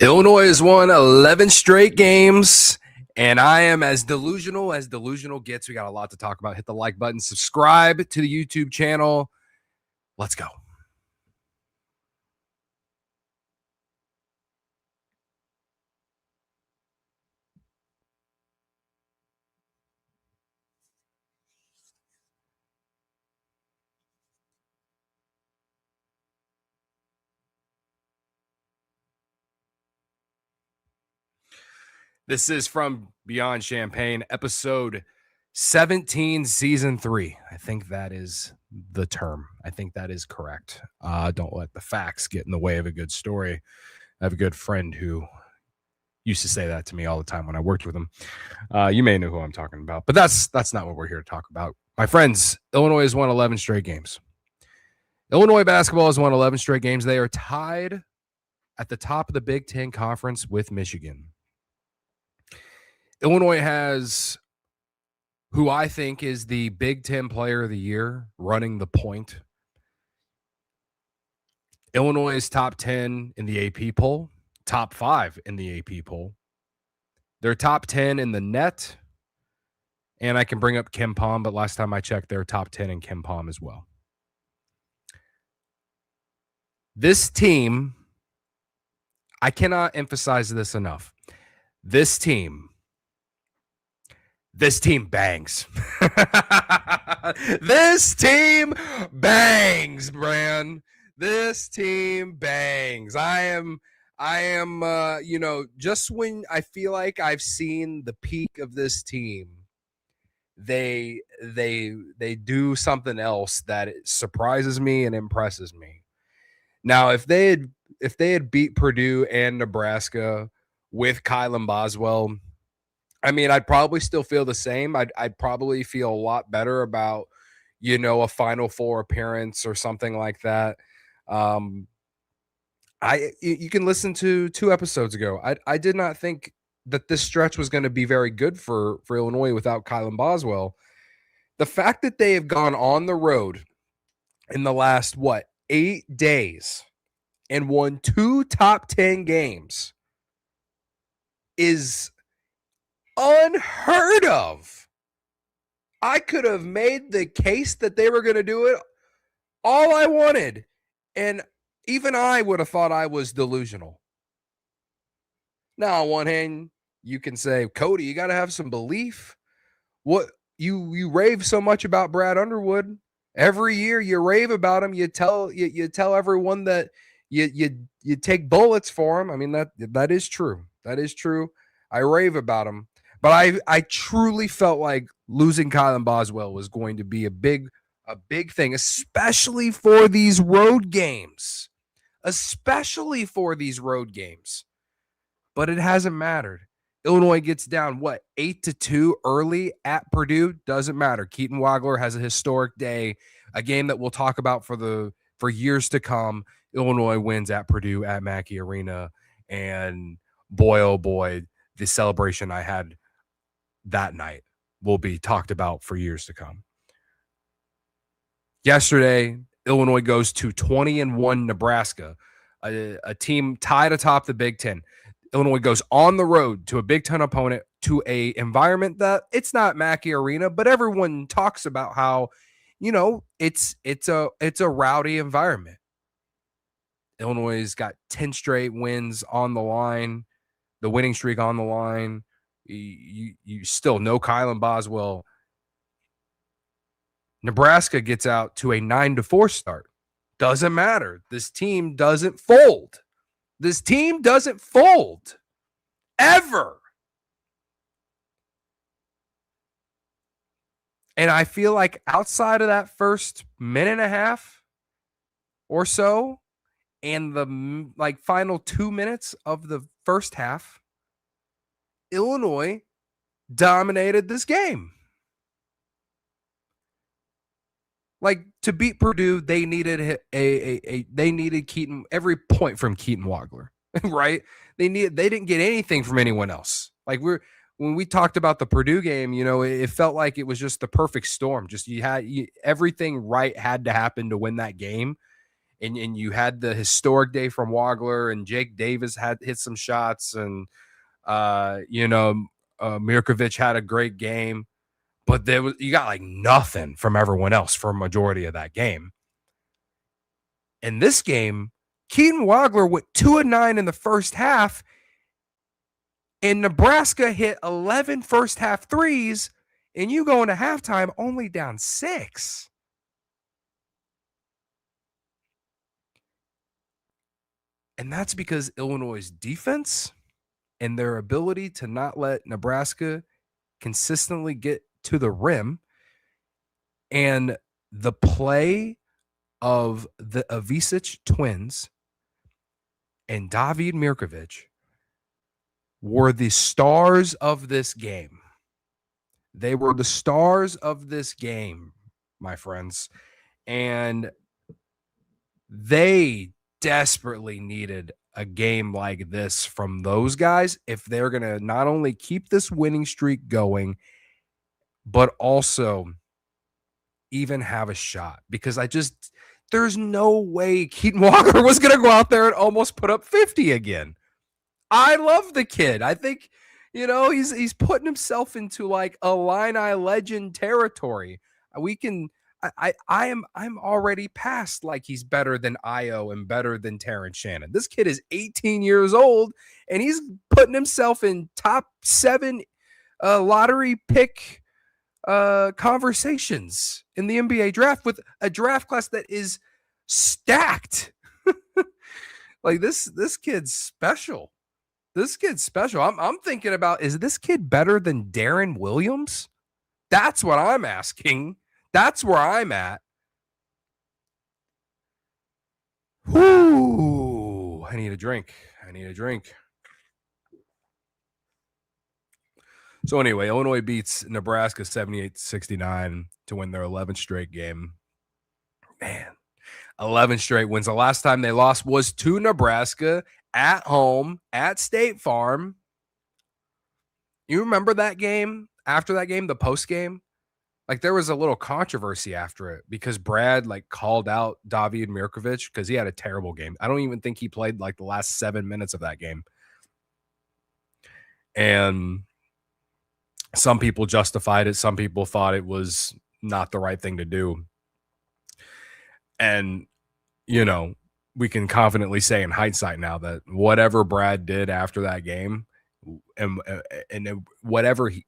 Illinois has won 11 straight games, and I am as delusional gets. We got a lot to talk about. Hit the like button, subscribe to the YouTube channel. Let's go. This is from Beyond Champaign, episode 17, season 3. I think that is the term. I think that is correct. Don't let the facts get in the way of a good story. I have a good friend who used to say that to me all the time when I worked with him. You may know who I'm talking about, but that's not what we're here to talk about. My friends, Illinois has won 11 straight games. Illinois basketball has won 11 straight games. They are tied at the top of the Big Ten Conference with Michigan. Illinois has who I think is the Big Ten Player of the Year running the point. Illinois is top 10 in the AP poll, top 5 in the AP poll. They're top 10 in the net, and I can bring up KenPom, but last time I checked, they're top 10 in KenPom as well. This team, I cannot emphasize this enough. This team bangs. This team bangs, Bran. This team bangs. I am, just when I feel like I've seen the peak of this team, they do something else that surprises me and impresses me. Now, if they had beat Purdue and Nebraska with Kylan Boswell, I mean, I'd probably still feel the same. I'd probably feel a lot better about, a Final Four appearance or something like that. You can listen to 2 episodes ago. I did not think that this stretch was going to be very good for Illinois without Kylan Boswell. The fact that they have gone on the road in the last, 8 days and won 2 top 10 games is unheard of. I could have made the case that they were going to do it all I wanted, and even I would have thought I was delusional. Now, on one hand, you can say, Cody, you got to have some belief. What you rave so much about Brad Underwood. Every year you rave about him. You tell everyone that you take bullets for him. I mean, that is true. That is true. I rave about him. But I truly felt like losing Kylan Boswell was going to be a big thing, especially for these road games. Especially for these road games. But it hasn't mattered. Illinois gets down, 8-2 early at Purdue? Doesn't matter. Keaton Wagler has a historic day, a game that we'll talk about for years to come. Illinois wins at Purdue at Mackey Arena. And boy, oh boy, the celebration I had that night will be talked about for years to come. Yesterday, Illinois goes to 20-1 Nebraska, a team tied atop the Big Ten. Illinois goes on the road to a Big Ten opponent, to a environment that it's not Mackey Arena, but everyone talks about how, it's a rowdy environment. Illinois has got 10 straight wins on the line, the winning streak on the line. You still know Kylan Boswell. Nebraska gets out to a 9-4 start. Doesn't matter. This team doesn't fold. This team doesn't fold. Ever. And I feel like outside of that first minute and a half or so, and the final 2 minutes of the first half, Illinois dominated this game. To beat Purdue, they needed they needed Keaton, every point from Keaton Wagler, right? They didn't get anything from anyone else. When we talked about the Purdue game, it felt like it was just the perfect storm. Just everything right had to happen to win that game. and you had the historic day from Wagler, and Jake Davis had hit some shots, and Mirkovic had a great game, but you got like nothing from everyone else for a majority of that game. In this game, Keaton Wagler went 2 of 9 in the first half, and Nebraska hit 11 first half threes, and you go into halftime only down 6. And that's because Illinois' defense and their ability to not let Nebraska consistently get to the rim, and the play of the Avicic twins and David Mirkovic were the stars of this game. They were the stars of this game, my friends. And they desperately needed a game like this from those guys if they're going to not only keep this winning streak going, but also even have a shot. Because there's no way Keaton Wagler was going to go out there and almost put up 50 again. I love the kid. I think, he's putting himself into like Illini legend territory. I'm already past like he's better than Io and better than Terrence Shannon. This kid is 18 years old and he's putting himself in top 7 lottery pick conversations in the NBA draft with a draft class that is stacked. Like this kid's special. This kid's special. I'm thinking about, is this kid better than Darren Williams? That's what I'm asking. That's where I'm at. Whoo! I need a drink. So anyway, Illinois beats Nebraska 78-69 to win their 11th straight game. Man, 11 straight wins. The last time they lost was to Nebraska at home at State Farm. You remember that game? After that game, the post game? Like there was a little controversy after it because Brad like called out David Mirkovic because he had a terrible game. I don't even think he played like the last 7 minutes of that game. And some people justified it. Some people thought it was not the right thing to do. And, we can confidently say in hindsight now that whatever Brad did after that game and whatever he,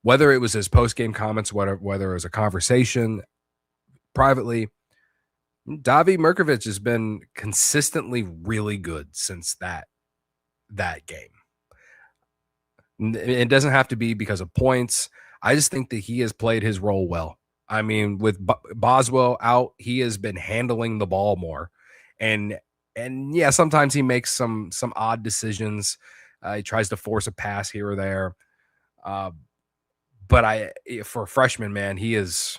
whether it was his post-game comments, whether it was a conversation privately, David Mirkovic has been consistently really good since that game. It doesn't have to be because of points. I just think that he has played his role well. I mean, with Boswell out, he has been handling the ball more. And yeah, sometimes he makes some odd decisions. He tries to force a pass here or there. But for a freshman, man, he has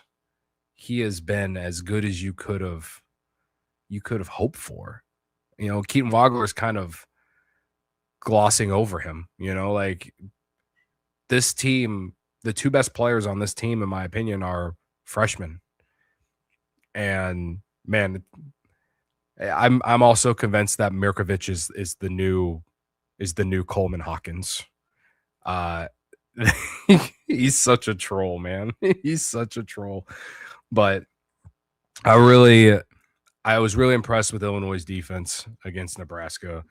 been as good as you could have hoped for. Keaton Wagler is kind of glossing over him. Like this team, the two best players on this team, in my opinion, are freshmen. And man, I'm also convinced that Mirkovic is the new Coleman Hawkins. He's such a troll, man. He's such a troll. But I was really impressed with Illinois' defense against Nebraska.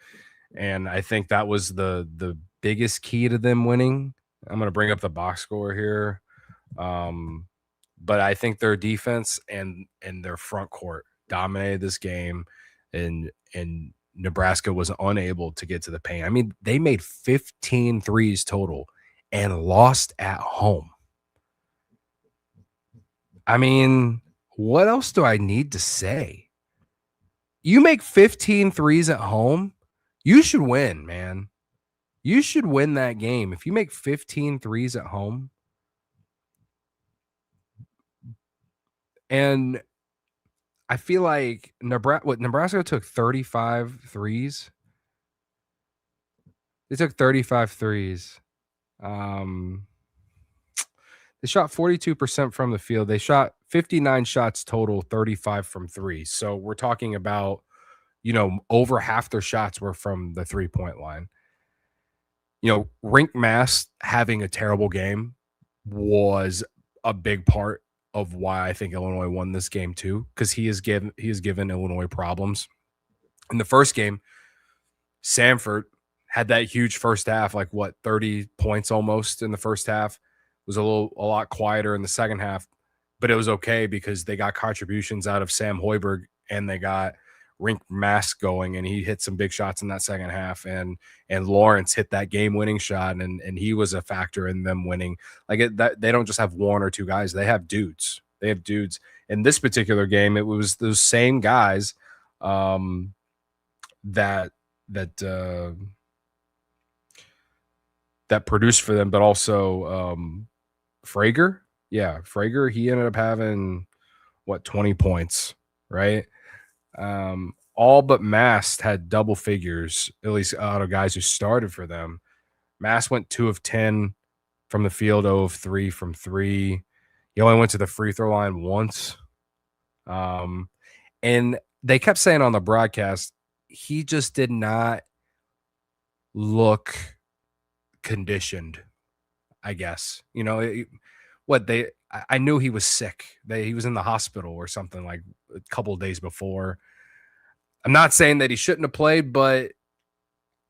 And I think that was the biggest key to them winning. I'm going to bring up the box score here. But I think their defense and their front court dominated this game, and Nebraska was unable to get to the paint. I mean, they made 15 threes total and lost at home. I mean, what else do I need to say? You make 15 threes at home, you should win, man. You should win that game. If you make 15 threes at home. And I feel like Nebraska took 35 threes. They took 35 threes. They shot 42% from the field. They shot 59 shots total, 35 from three. So we're talking about, over half their shots were from the 3-point line. Rink Mass having a terrible game was a big part of why I think Illinois won this game too, because he has given Illinois problems. In the first game, Samford had that huge first half, 30 points almost in the first half. It was a lot quieter in the second half, but it was okay because they got contributions out of Sam Hoiberg and they got Rink Mask going, and he hit some big shots in that second half, and Lawrence hit that game-winning shot, and he was a factor in them winning. They don't just have one or two guys; they have dudes. In this particular game, it was those same guys that produced for them, but also Frager. Yeah, Frager. He ended up having 20 points, right? All but Mast had double figures, at least out of guys who started for them. Mast went 2 of 10 from the field, 0 of 3 from three. He only went to the free throw line once. And they kept saying on the broadcast, he just did not look conditioned, I guess. I knew he was sick. He was in the hospital or something like a couple of days before. I'm not saying that he shouldn't have played, but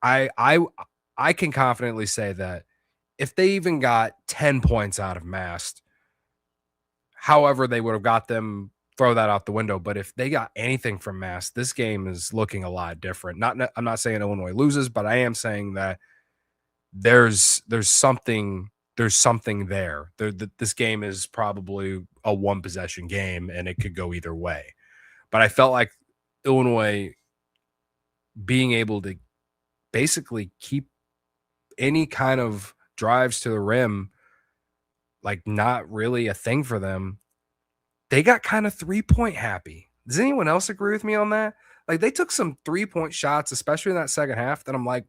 I can confidently say that if they even got 10 points out of Mast, however they would have got them, throw that out the window. But if they got anything from Mast, this game is looking a lot different. I'm not saying Illinois loses, but I am saying that there's something there. This game is probably a one possession game, and it could go either way. But I felt like Illinois being able to basically keep any kind of drives to the rim not really a thing for them. They got kind of 3-point happy. Does anyone else agree with me on that? They took some 3-point shots, especially in that second half, that I'm like,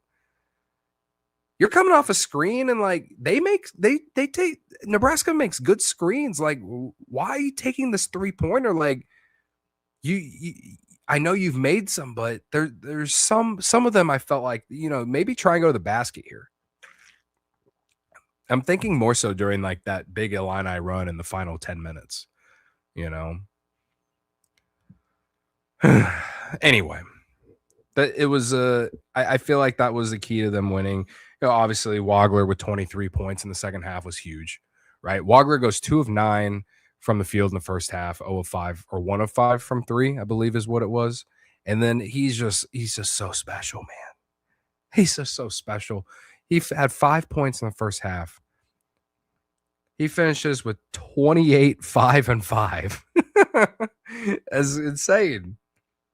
you're coming off a screen and they take Nebraska makes good screens. Why are you taking this 3-pointer? I know you've made some, but there's some of them I felt like, maybe try and go to the basket here. I'm thinking more so during that big Illini run in the final 10 minutes, Anyway, it was I feel like that was the key to them winning. Obviously Wagler with 23 points in the second half was huge, right? Wagler goes 2 of 9 from the field in the first half, 0 of 5 or 1 of 5 from three, I believe is what it was. And then he's just so special, man. He's just so special. He had 5 points in the first half. He finishes with 28, 5, and 5. That's insane.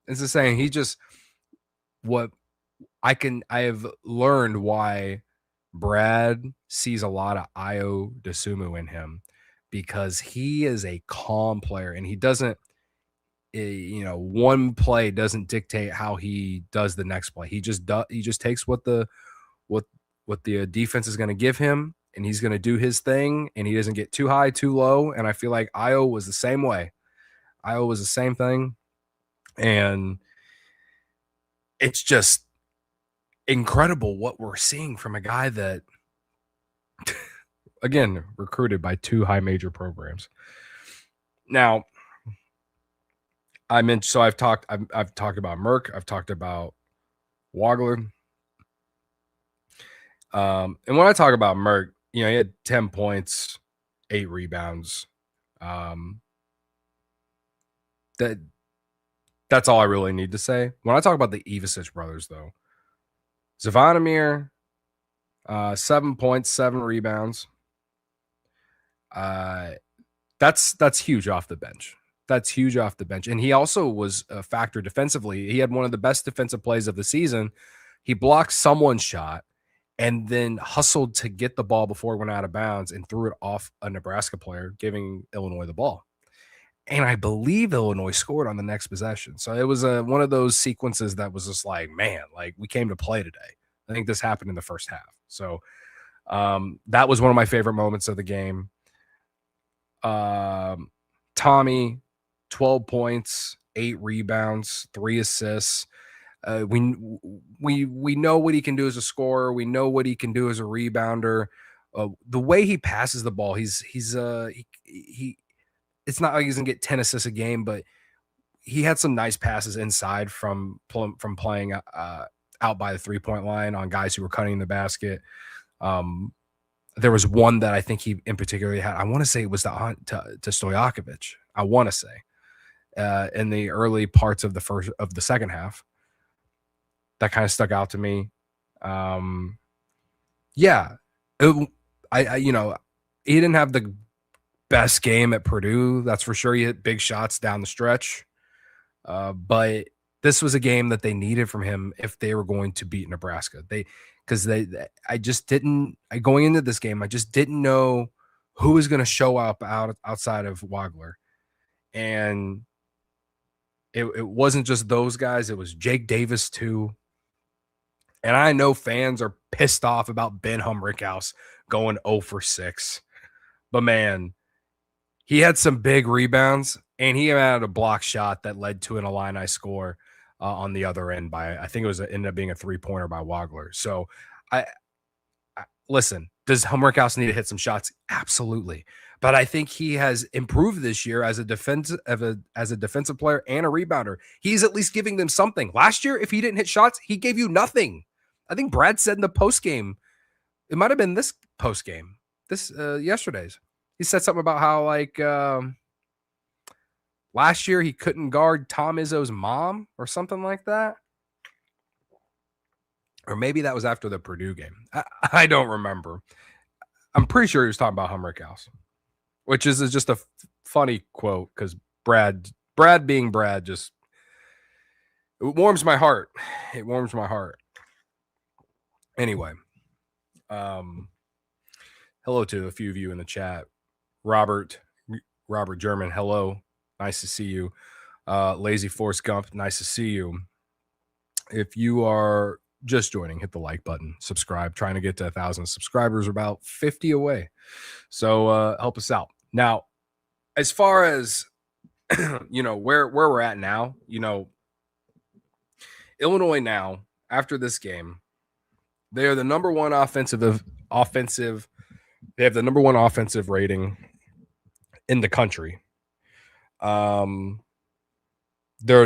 It's insane. I have learned why Brad sees a lot of Io DeSumo in him, because he is a calm player and he doesn't, one play doesn't dictate how he does the next play. He just takes what the defense is going to give him, and he's going to do his thing, and he doesn't get too high, too low. And I feel like Io was the same way. Io was the same thing. And it's just incredible what we're seeing from a guy that, again, recruited by 2 high major programs. Now, I've talked about Merck, I've talked about Wagler. And when I talk about Merck, he had 10 points, 8 rebounds. That's all I really need to say. When I talk about the Ivisic brothers, though, Zavonimir, 7 points, 7 rebounds. That's huge off the bench. That's huge off the bench. And he also was a factor defensively. He had one of the best defensive plays of the season. He blocked someone's shot and then hustled to get the ball before it went out of bounds and threw it off a Nebraska player, giving Illinois the ball. And I believe Illinois scored on the next possession. So it was one of those sequences that was just like, man, we came to play today. I think this happened in the first half. So that was one of my favorite moments of the game. Tommy, 12 points, 8 rebounds, 3 assists. We know what he can do as a scorer. We know what he can do as a rebounder. The way he passes the ball, he it's not like he's gonna get 10 assists a game, but he had some nice passes inside from playing out by the 3-point line on guys who were cutting the basket. There was one that I think he in particular had. I want to say it was to Stojakovic. I want to say in the early parts of the second half. That kind of stuck out to me. Yeah, he didn't have the best game at Purdue. That's for sure. He hit big shots down the stretch. But this was a game that they needed from him if they were going to beat Nebraska. Going into this game, I just didn't know who was going to show up outside of Wagler. And it wasn't just those guys. It was Jake Davis too. And I know fans are pissed off about Ben Humrickhouse going 0 for 6. But man, he had some big rebounds, and he had a block shot that led to an Illini score on the other end I think it ended up being a 3-pointer by Wagler. So I listen, does Humrickhouse need to hit some shots? Absolutely. But I think he has improved this year as a defensive player and a rebounder. He's at least giving them something. Last year, if he didn't hit shots, he gave you nothing. I think Brad said in the post game, it might have been this post game, yesterday's. He said something about how last year he couldn't guard Tom Izzo's mom or something like that. Or maybe that was after the Purdue game. I don't remember. I'm pretty sure he was talking about Humrickhouse, which is just a funny quote because Brad being Brad it warms my heart. It warms my heart. Anyway, hello to a few of you in the chat. Robert German, hello. Nice to see you. Lazy Force Gump, nice to see you. If you are just joining, hit the like button, subscribe. Trying to get to 1,000 subscribers, about 50 away. So help us out. Now, as far as where we're at now, Illinois now, after this game, they are the number one offensive. They have the number one offensive rating in the country. They're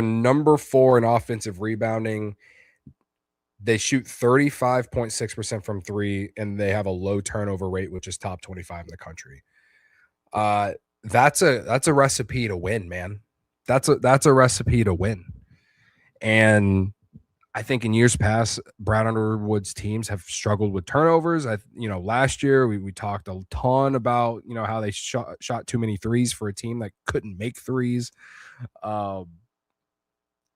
number 4 in offensive rebounding. They shoot 35.6% from 3, and they have a low turnover rate, which is top 25 in the country. That's a recipe to win, man. That's a recipe to win. And I think in years past, Brown Underwood's teams have struggled with turnovers. Last year we talked a ton about, how they shot too many threes for a team that couldn't make threes.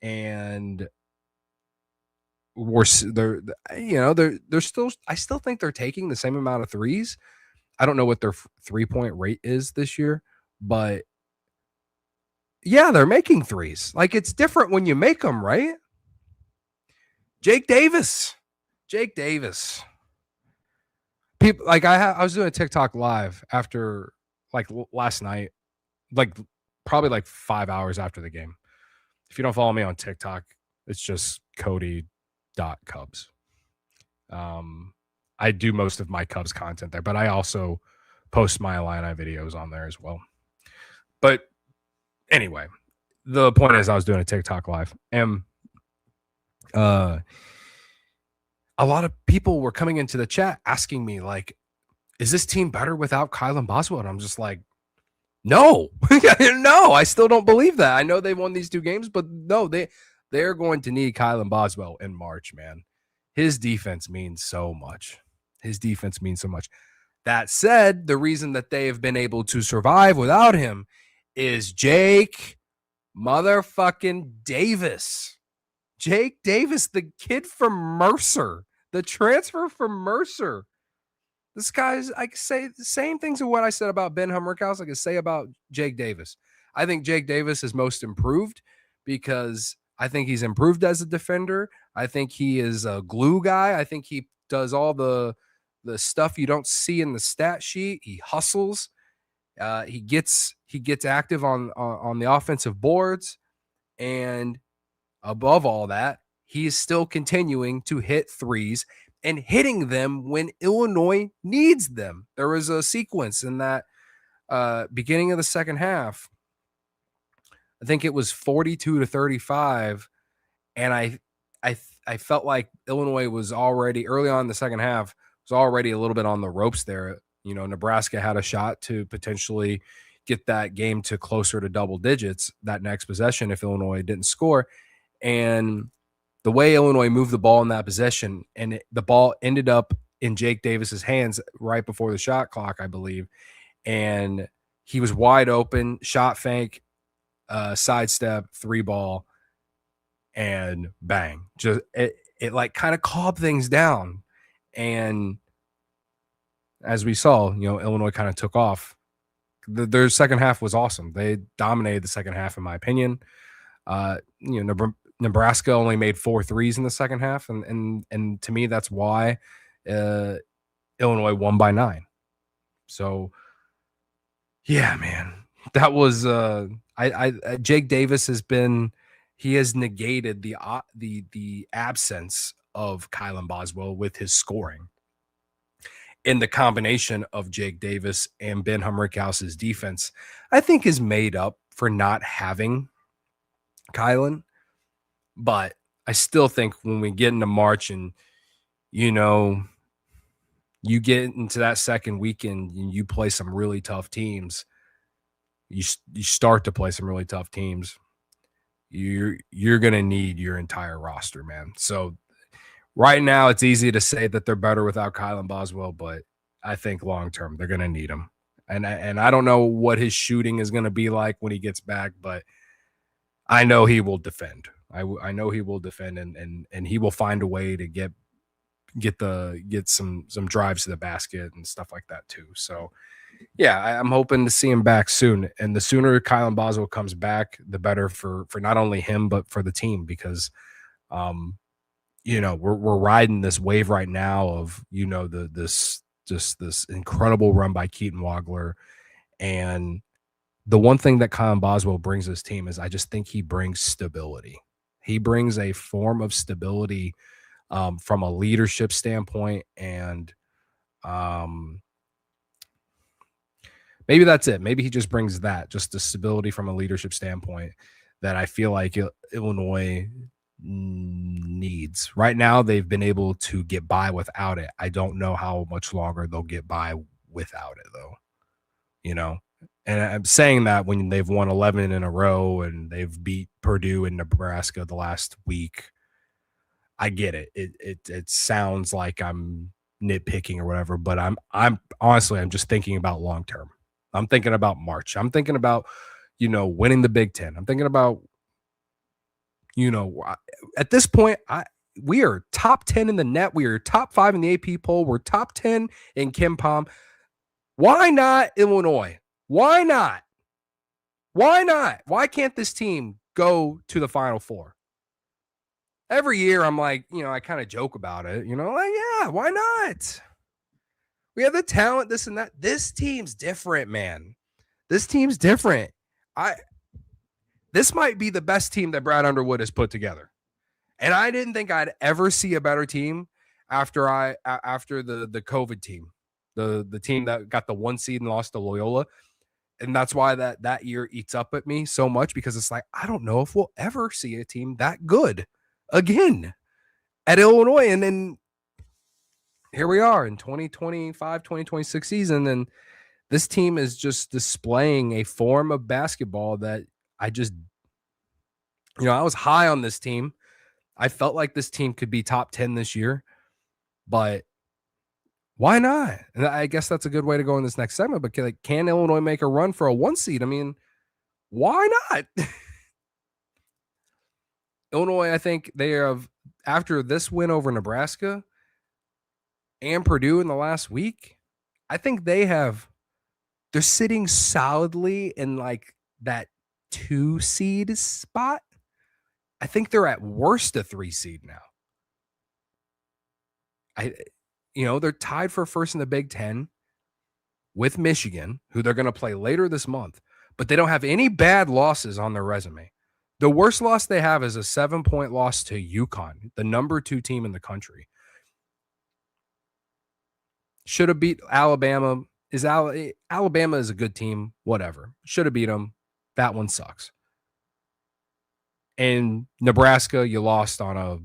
And they're still, I still think they're taking the same amount of threes. I don't know what their 3-point rate is this year, but yeah, they're making threes. Like, it's different when you make them, right? Jake Davis. People I was doing a TikTok live after last night, probably 5 hours after the game. If you don't follow me on TikTok, it's just Cody.Cubs. I do most of my Cubs content there, but I also post my Illini videos on there as well. But anyway, the point is I was doing a TikTok live, and a lot of people were coming into the chat asking me, is this team better without Kylan Boswell? And I'm just like, no, no, I still don't believe that. I know they won these 2 games, but no, they're going to need Kylan Boswell in March, man. His defense means so much. That said, the reason that they have been able to survive without him is Jake motherfucking Davis. Jake Davis, the kid from Mercer, the transfer from Mercer. This guy's, I can say the same things of what I said about Ben Humrickhouse, I can say about Jake Davis. I think Jake Davis is most improved because I think he's improved as a defender. I think he is a glue guy. I think he does all the stuff you don't see in the stat sheet. He hustles. He gets active on the offensive boards, and above all that, he is still continuing to hit threes and hitting them when Illinois needs them. There was a sequence in that beginning of the second half. I think it was 42-35, and I felt like Illinois was already early on in the second half was already a little bit on the ropes there. Nebraska had a shot to potentially get that game to closer to double digits that next possession if Illinois didn't score. And the way Illinois moved the ball in that possession, and the ball ended up in Jake Davis's hands right before the shot clock, I believe. And he was wide open, shot fake, sidestep, three ball, and bang. Just it like kind of calmed things down. And as we saw, Illinois kind of took off. Their second half was awesome. They dominated the second half, in my opinion. Nebraska only made 4 threes in the second half, and to me, that's why Illinois won by 9. So, yeah, man, that was Jake Davis has negated the absence of Kylan Boswell with his scoring. In the combination of Jake Davis and Ben Humrichhouse's defense, I think is made up for not having Kylan. But I still think when we get into March and, you get into that second weekend and you play some really tough teams, you start to play some really tough teams, you're going to need your entire roster, man. So right now it's easy to say that they're better without Kylan Boswell, but I think long-term they're going to need him. And I don't know what his shooting is going to be like when he gets back, but I know he will defend. I know he will defend, and he will find a way to get some drives to the basket and stuff like that too. So yeah, I'm hoping to see him back soon. And the sooner Kylan Boswell comes back, the better for not only him but for the team, because we're riding this wave right now of this incredible run by Keaton Wagler. And the one thing that Kylan Boswell brings to this team is I just think he brings stability. He brings a form of stability from a leadership standpoint, and maybe that's it. Maybe he just brings that, just the stability from a leadership standpoint that I feel like Illinois needs. Right now, they've been able to get by without it. I don't know how much longer they'll get by without it, though. And I'm saying that when they've won 11 in a row and they've beat Purdue and Nebraska the last week, I get it. It sounds like I'm nitpicking or whatever, but I'm honestly, I'm just thinking about long term. I'm thinking about March. I'm thinking about, winning the Big Ten. I'm thinking about, at this point, we are top 10 in the net. We are top 5 in the AP poll. We're top 10 in KenPom. Why not Illinois? Why not? Why not? Why can't this team go to the Final Four? Every year I'm like, I kind of joke about it, yeah, why not? We have the talent, this and that. This team's different, man. This team's different. This might be the best team that Brad Underwood has put together. And I didn't think I'd ever see a better team after the COVID team, the team that got the 1 seed and lost to Loyola. And that's why that year eats up at me so much, because it's like, I don't know if we'll ever see a team that good again at Illinois. And then here we are in 2025, 2026 season. And this team is just displaying a form of basketball that I just, I was high on this team. I felt like this team could be top 10 this year, but why not? And I guess that's a good way to go in this next segment. But can Illinois make a run for a 1 seed? I mean, why not? Illinois, I think they have, after this win over Nebraska and Purdue in the last week, I think they're sitting solidly in like that 2 seed spot. I think they're at worst a 3 seed now. They're tied for first in the Big Ten. with Michigan, who they're going to play later this month, but they don't have any bad losses on their resume. The worst loss they have is a 7-point loss to UConn, the number 2 team in the country. Should have beat Alabama. Alabama is a good team, whatever. Should have beat them. That one sucks. And Nebraska, you lost on a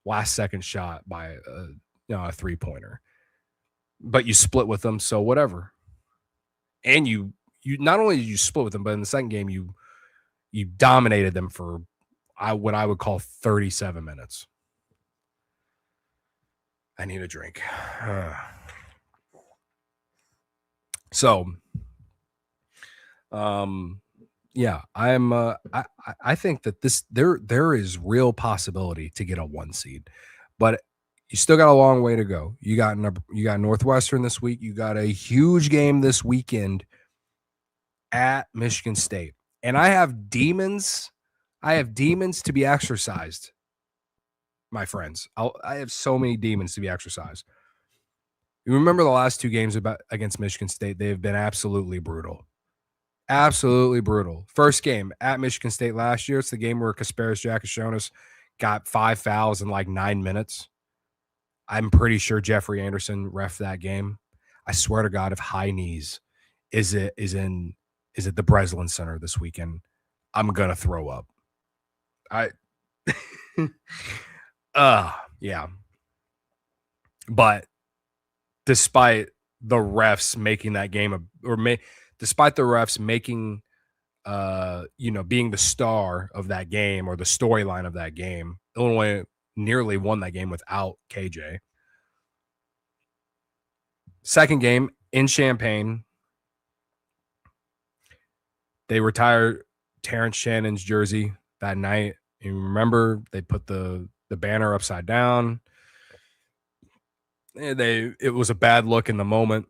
last-second shot by a three-pointer. But you split with them, so whatever. And you not only did you split with them, but in the second game, you dominated them for what I would call 37 minutes. I need a drink. So, yeah, I think that there is real possibility to get a 1 seed, but you still got a long way to go. You got Northwestern this week. You got a huge game this weekend at Michigan State, and I have demons to be exercised, my friends. I have so many demons to be exercised. You remember the last 2 games against Michigan State? They have been absolutely brutal. Absolutely brutal. First game at Michigan State last year. It's the game where Kasparis Giacchionis got 5 fouls in like 9 minutes. I'm pretty sure Jeffrey Anderson reffed that game. I swear to God, if High Knees is at the Breslin Center this weekend, I'm gonna throw up. Yeah. But despite the refs making that game despite the refs making being the star of that game or the storyline of that game, Illinois nearly won that game without KJ. Second game in Champaign, they retired Terrence Shannon's jersey that night. You remember they put the banner upside down. It was a bad look in the moment.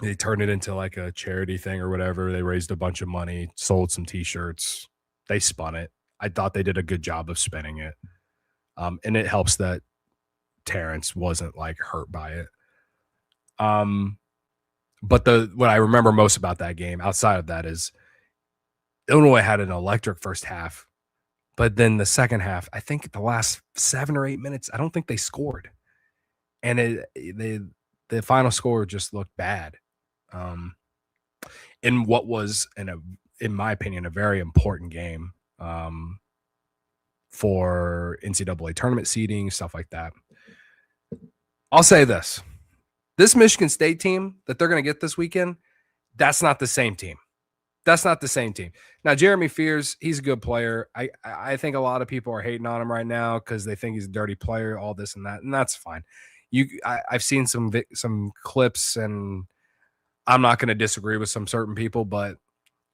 They turned it into like a charity thing or whatever. They raised a bunch of money, sold some T-shirts. They spun it. I thought they did a good job of spinning it. And it helps that Terrence wasn't like hurt by it. But what I remember most about that game outside of that is Illinois had an electric first half, but then the second half, I think the last 7 or 8 minutes, I don't think they scored. And the final score just looked bad. In what was, in my opinion, a very important game for NCAA tournament seeding, stuff like that. I'll say this. This Michigan State team that they're going to get this weekend, that's not the same team. That's not the same team. Now, Jeremy Fears, he's a good player. I think a lot of people are hating on him right now because they think he's a dirty player, all this and that, and that's fine. I've seen some clips, and I'm not going to disagree with some certain people, but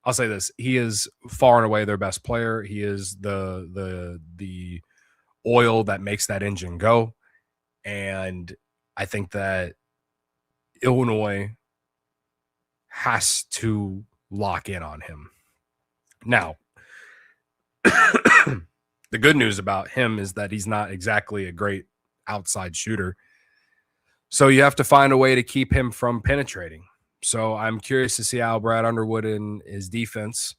I'll say this: he is far and away their best player. He is the oil that makes that engine go, and I think that Illinois has to lock in on him. Now, the good news about him is that he's not exactly a great outside shooter. So you have to find a way to keep him from penetrating. So I'm curious to see how Brad Underwood and his defense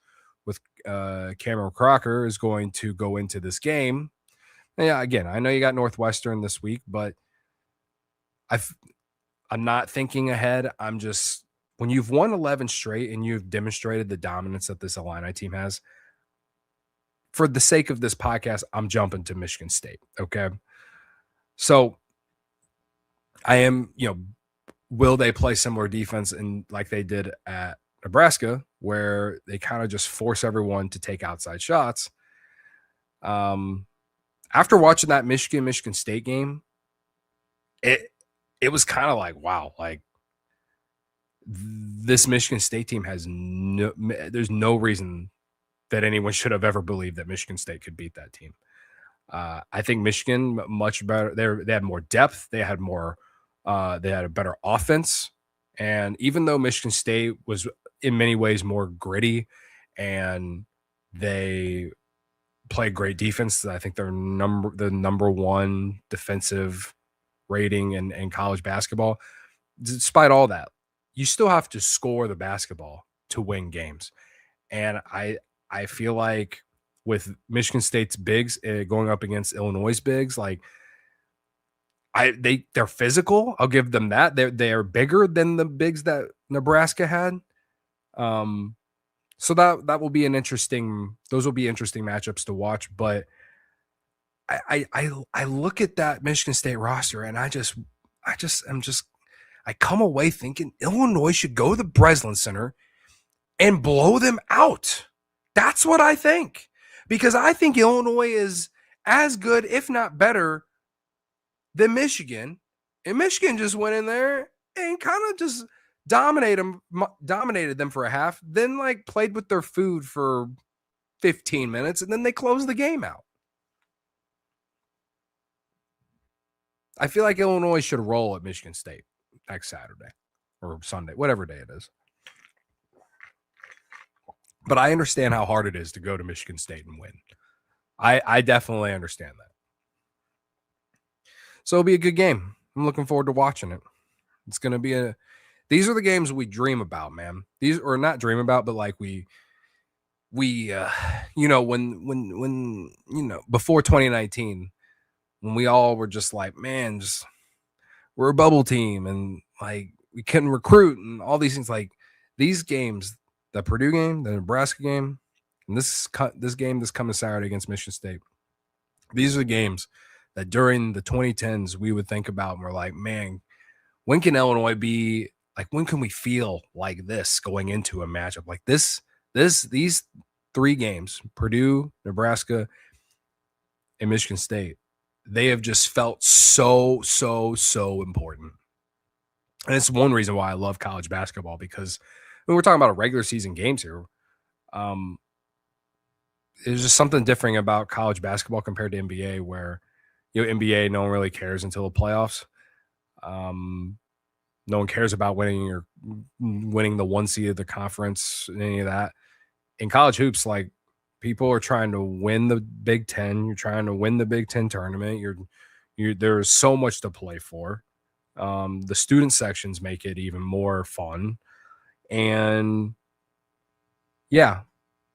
with Cameron Crocker is going to go into this game. And yeah, again, I know you got Northwestern this week, but I'm not thinking ahead. I'm just, when you've won 11 straight and you've demonstrated the dominance that this Illini team has, for the sake of this podcast, I'm jumping to Michigan State. Okay. So I am, will they play similar defense like they did at Nebraska, where they kind of just force everyone to take outside shots? After watching that Michigan State game, it was kind of like, wow, like this Michigan State team has there's no reason that anyone should have ever believed that Michigan State could beat that team. I think Michigan much better. They had more depth. They had a better offense. And even though Michigan State was in many ways more gritty and they played great defense, I think they're the number 1 defensive rating in college basketball. Despite all that, you still have to score the basketball to win games. And I feel like with Michigan State's bigs going up against Illinois' bigs, like they're physical. I'll give them that. They're bigger than the bigs that Nebraska had. So that will be those will be interesting matchups to watch. But I look at that Michigan State roster and I come away thinking Illinois should go to the Breslin Center and blow them out. That's what I think. Because I think Illinois is as good, if not better, than Michigan. And Michigan just went in there and kind of just dominated them for a half, then like played with their food for 15 minutes, and then they closed the game out. I feel like Illinois should roll at Michigan State next Saturday or Sunday, whatever day it is. But I understand how hard it is to go to Michigan State and win. I definitely understand that. So it'll be a good game. I'm looking forward to watching it. It's going to be these are the games we dream about, man. These are not dream about, but like we when before 2019, when we all were just like, man, we're a bubble team and like we couldn't recruit and all these things, like these games, the Purdue game, the Nebraska game, and this game this coming Saturday against Michigan State. These are the games that during the 2010s we would think about and we're like, man, when can Illinois be like, when can we feel like this going into a matchup like this? These three games, Purdue, Nebraska, and Michigan State, they have just felt so important. And it's one reason why I love college basketball, because when we're talking about regular season games here, there's just something different about college basketball compared to NBA, where NBA, no one really cares until the playoffs. No one cares about winning the one seed of the conference and any of that. In college hoops, like, people are trying to win the Big Ten. You're trying to win the Big Ten tournament. There's so much to play for. The student sections make it even more fun. And yeah,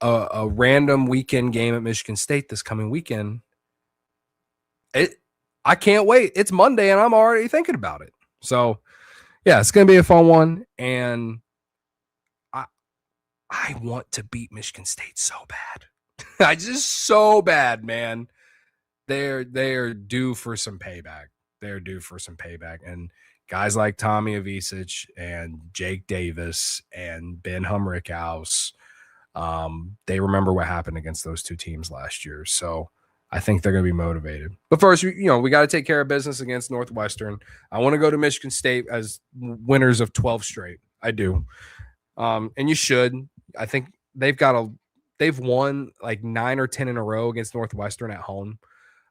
a random weekend game at Michigan State this coming weekend. I can't wait. It's Monday and I'm already thinking about it. So yeah, it's going to be a fun one. And I want to beat Michigan State so bad. I just so bad, man. They're due for some payback. They're due for some payback. And guys like Tommy Avicic and Jake Davis and Ben Humrickhouse, they remember what happened against those two teams last year. So I think they're going to be motivated. But first, we got to take care of business against Northwestern. I want to go to Michigan State as winners of 12 straight. I do. And you should. I think they've won like 9 or 10 in a row against Northwestern at home.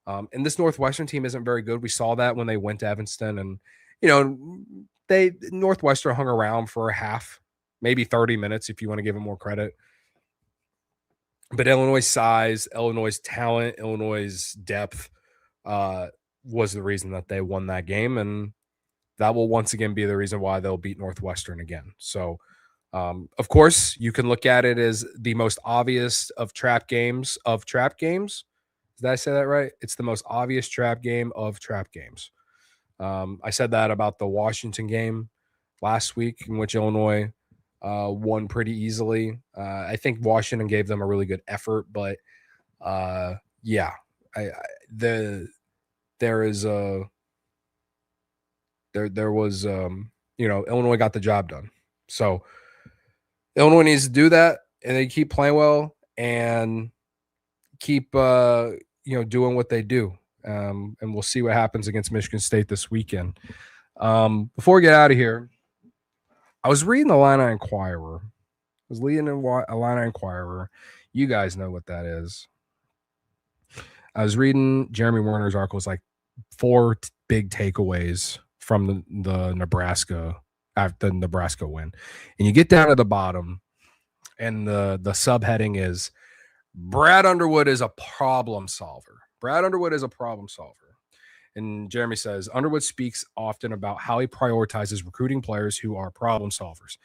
And this Northwestern team isn't very good. We saw that when they went to Evanston, and Northwestern hung around for a half, maybe 30 minutes if you want to give them more credit. But Illinois' size, Illinois' talent, Illinois' depth was the reason that they won that game, and that will once again be the reason why they'll beat Northwestern again. So, of course, you can look at it as the most obvious of trap games. Did I say that right? It's the most obvious trap game of trap games. I said that about the Washington game last week, in which Illinois won pretty easily. I think Washington gave them a really good effort, but Illinois got the job done. So Illinois needs to do that, and they keep playing well and keep doing what they do. And we'll see what happens against Michigan State this weekend. Before we get out of here, I was reading the Illini Inquirer. You guys know what that is. I was reading Jeremy Werner's article. It's like 4 big takeaways from the Nebraska after the Nebraska win. And you get down to the bottom, and the subheading is Brad Underwood is a problem solver. And Jeremy says, Underwood speaks often about how he prioritizes recruiting players who are problem solvers.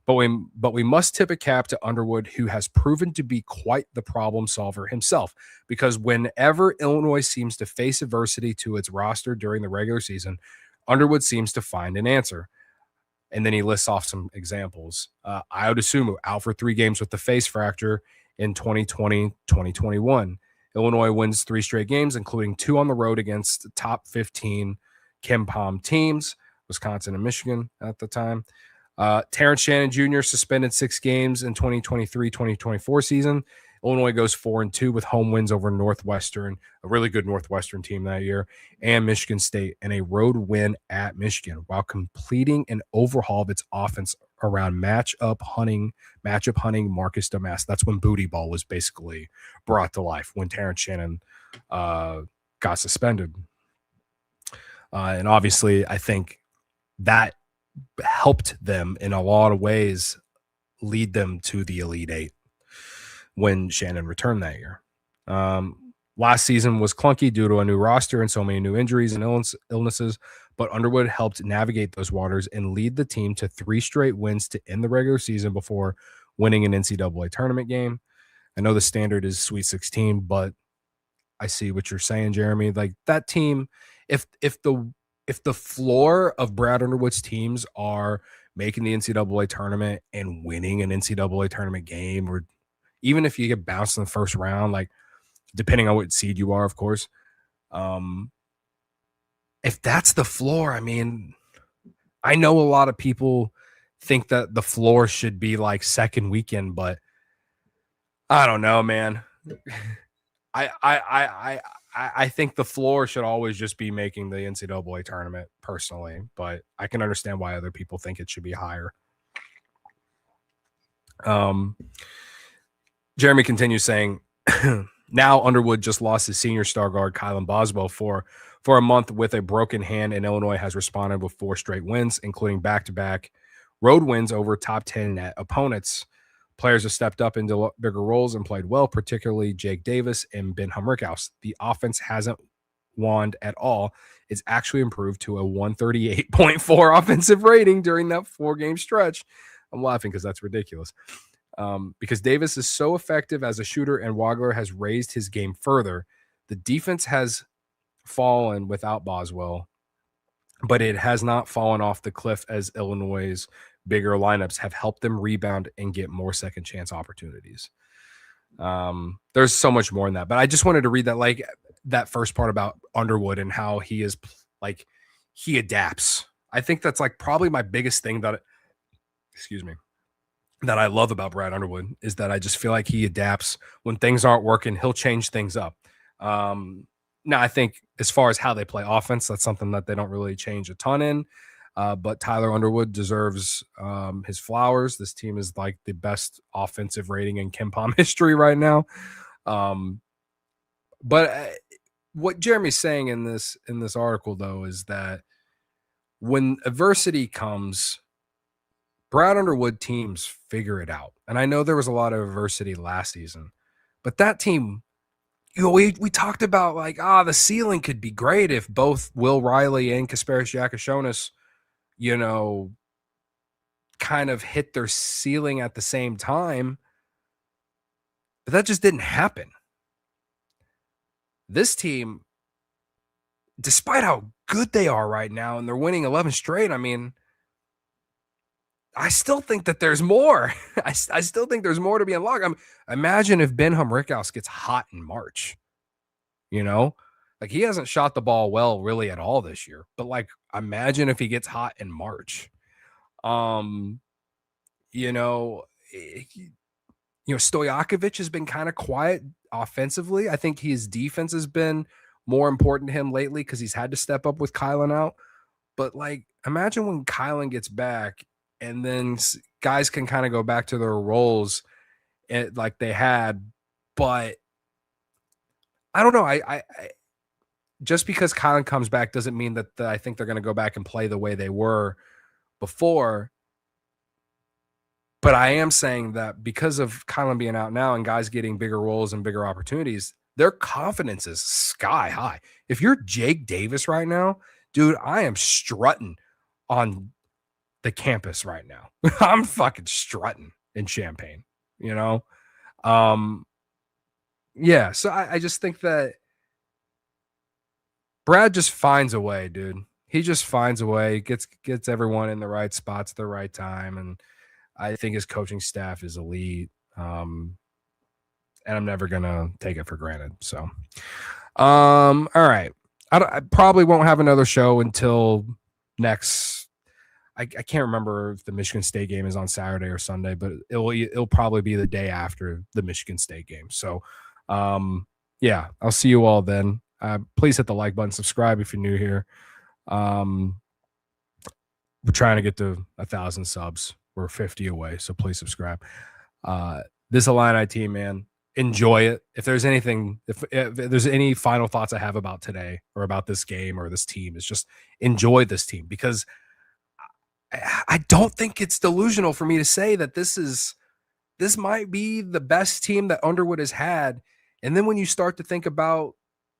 But we must tip a cap to Underwood, who has proven to be quite the problem solver himself. Because whenever Illinois seems to face adversity to its roster during the regular season, Underwood seems to find an answer. And then he lists off some examples. Io DeSumo out for 3 games with the face fracture in 2020, 2021. Illinois wins 3 straight games, including 2 on the road against top 15 KenPom teams, Wisconsin and Michigan at the time. Terrence Shannon Jr. suspended 6 games in 2023-2024 season. Illinois goes 4-2 with home wins over Northwestern, a really good Northwestern team that year, and Michigan State, and a road win at Michigan while completing an overhaul of its offense around matchup hunting Marcus Domask. That's when Booty Ball was basically brought to life, when Terrence Shannon got suspended. And obviously, I think that helped them in a lot of ways lead them to the Elite Eight when Shannon returned that year. Last season was clunky due to a new roster and so many new injuries and illnesses, but Underwood helped navigate those waters and lead the team to 3 straight wins to end the regular season before winning an NCAA tournament game. I know the standard is Sweet 16, but I see what you're saying, Jeremy. Like, that team, if the floor of Brad Underwood's teams are making the NCAA tournament and winning an NCAA tournament game, or even if you get bounced in the first round, like, depending on what seed you are, of course, if that's the floor, I mean, I know a lot of people think that the floor should be like second weekend, but I don't know, man. I think the floor should always just be making the NCAA tournament, personally, but I can understand why other people think it should be higher. Jeremy continues saying, now Underwood just lost his senior star guard, Kylan Boswell, for a month with a broken hand, and Illinois has responded with 4 straight wins, including back-to-back road wins over top 10 net opponents. Players have stepped up into bigger roles and played well, particularly Jake Davis and Ben Humrickhouse. The offense hasn't wanned at all. It's actually improved to a 138.4 offensive rating during that 4-game stretch. I'm laughing because that's ridiculous. Because Davis is so effective as a shooter and Wagler has raised his game further. The defense has fallen without Boswell, but it has not fallen off the cliff as Illinois' bigger lineups have helped them rebound and get more second chance opportunities. There's so much more in that, but I just wanted to read that, like, that first part about Underwood and how he is, like, he adapts. I think that's like probably my biggest thing that I love about Brad Underwood, is that I just feel like he adapts. When things aren't working, he'll change things up. Now, I think as far as how they play offense, that's something that they don't really change a ton in. But Tyler Underwood deserves his flowers. This team is like the best offensive rating in KenPom history right now. But what Jeremy's saying in this article, though, is that when adversity comes, Brad Underwood teams figure it out. And I know there was a lot of adversity last season, but that team, you know, we talked about, like, the ceiling could be great if both Will Riley and Kasparis Yakashonis, you know, kind of hit their ceiling at the same time. But that just didn't happen. This team, despite how good they are right now, and they're winning 11 straight, I mean, I still think that there's more. I still think there's more to be unlocked. Imagine if Ben Humrickhouse gets hot in March. You know, like, he hasn't shot the ball well really at all this year. But, like, imagine if he gets hot in March. You know, Stojakovic has been kind of quiet offensively. I think his defense has been more important to him lately because he's had to step up with Kylan out. But, like, imagine when Kylan gets back, and then guys can kind of go back to their roles like they had. But I don't know. I just because Kylan comes back doesn't mean that I think they're going to go back and play the way they were before. But I am saying that because of Kylan being out now and guys getting bigger roles and bigger opportunities, their confidence is sky high. If you're Jake Davis right now, dude, I am strutting on the campus right now. I'm fucking strutting in Champaign, you know? Yeah, so I just think that Brad just finds a way, dude. He just finds a way, gets everyone in the right spots at the right time, and I think his coaching staff is elite. And I'm never gonna take it for granted. So, all right. I probably won't have another show until next. I can't remember if the Michigan State game is on Saturday or Sunday, but it'll probably be the day after the Michigan State game. So, yeah, I'll see you all then. Please hit the like button, subscribe if you're new here. We're trying to get to 1,000 subs. We're 50 away, so please subscribe. This Illini team, man, enjoy it. If there's anything, if there's any final thoughts I have about today or about this game or this team, is just enjoy this team, because I don't think it's delusional for me to say that this might be the best team that Underwood has had. And then when you start to think about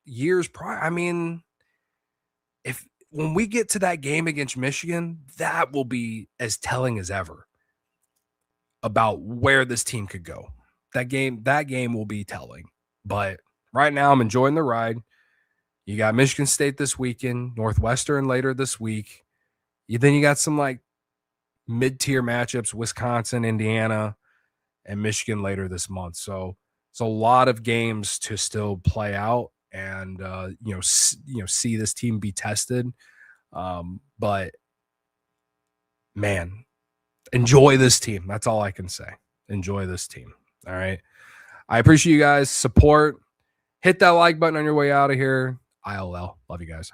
years prior, I mean, when we get to that game against Michigan, that will be as telling as ever about where this team could go. That game will be telling. But right now, I'm enjoying the ride. You got Michigan State this weekend, Northwestern later this week. Then you got some like mid-tier matchups, Wisconsin, Indiana, and Michigan later this month. So it's a lot of games to still play out, and see this team be tested. But man, enjoy this team. That's all I can say. Enjoy this team. All right. I appreciate you guys' support. Hit that like button on your way out of here. ILL. Love you guys.